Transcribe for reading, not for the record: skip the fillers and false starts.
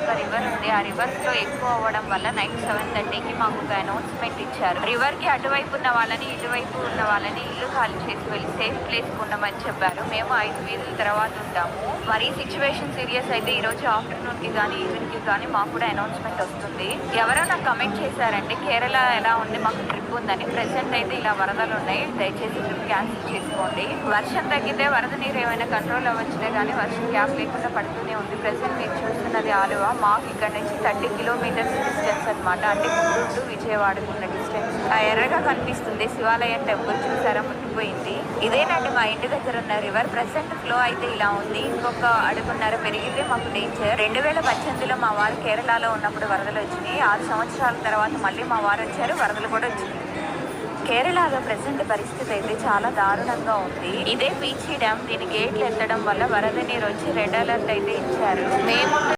ఒక రివర్ ఉంది. ఆ రివర్స్ లో ఎక్కువ అవ్వడం వల్ల నైట్ 7:30కి మాకు ఒక అనౌన్స్మెంట్ ఇచ్చారు. రివర్ కి అటువైపు ఉన్న వాళ్ళని ఇటువైపు ఉన్న వాళ్ళని ఇల్లు ఖాళీ చేసి వెళ్ళి సేఫ్ ప్లేస్ ఉండమని చెప్పారు. మేము 5 వీధుల తర్వాత ఉంటాము. మరీ సిచ్యువేషన్ సీరియస్ అయితే ఈ రోజు ఆఫ్టర్నూన్ కి కానీ ఈవినింగ్ కి కానీ మాకు కూడా అనౌన్స్మెంట్ వస్తుంది. ఎవరో నాకు కమెంట్ చేశారంటే కేరళ ఎలా ఉంది, మాకు ట్రిప్ ఉందని. ప్రెసెంట్ అయితే ఇలా వరదలు ఉన్నాయి, దయచేసి ట్రిప్ క్యాన్సిల్ చేసుకోండి. వర్షం తగ్గితే వరద నీరు ఏమైనా కంట్రోల్ అవ్వచ్చునే కానీ వర్షం గ్యాప్ లేకుండా పడుతూనే ఉంది. ప్రెసెంట్ మీరు చూస్తున్నది ఆలువ. మాకు ఇక్కడ నుంచి 30 కిలోమీటర్స్ డిస్టెన్స్ అనమాట. అంటే గుంటూరు టు విజయవాడకు ఉన్న డిస్టెన్స్. ఆ ఎర్రగా కనిపిస్తుంది శివాలయం టెంపుల్, చూసారా ముట్టిపోయింది. ఇదేనండి మా ఇంటి దగ్గర ఉన్న రివర్. ప్రెసెంట్ ఫ్లో అయితే ఇలా ఉంది. ఇంకొక అడుగున్నర పెరిగితే మాకు డేంజర్. 2018లో మా వారు కేరళలో ఉన్నప్పుడు వరదలు వచ్చినాయి. 6 సంవత్సరాల తర్వాత మళ్ళీ మా వారు వచ్చారు, వరదలు కూడా వచ్చినాయి. కేరళలో ప్రెసెంట్ పరిస్థితి అయితే చాలా దారుణంగా ఉంది. ఇదే పీచీ డ్యామ్, దీని గేట్లు ఎత్తడం వల్ల వరద నీరు వచ్చి రెడ్ అలర్ట్ అయితే ఇచ్చారు. మేము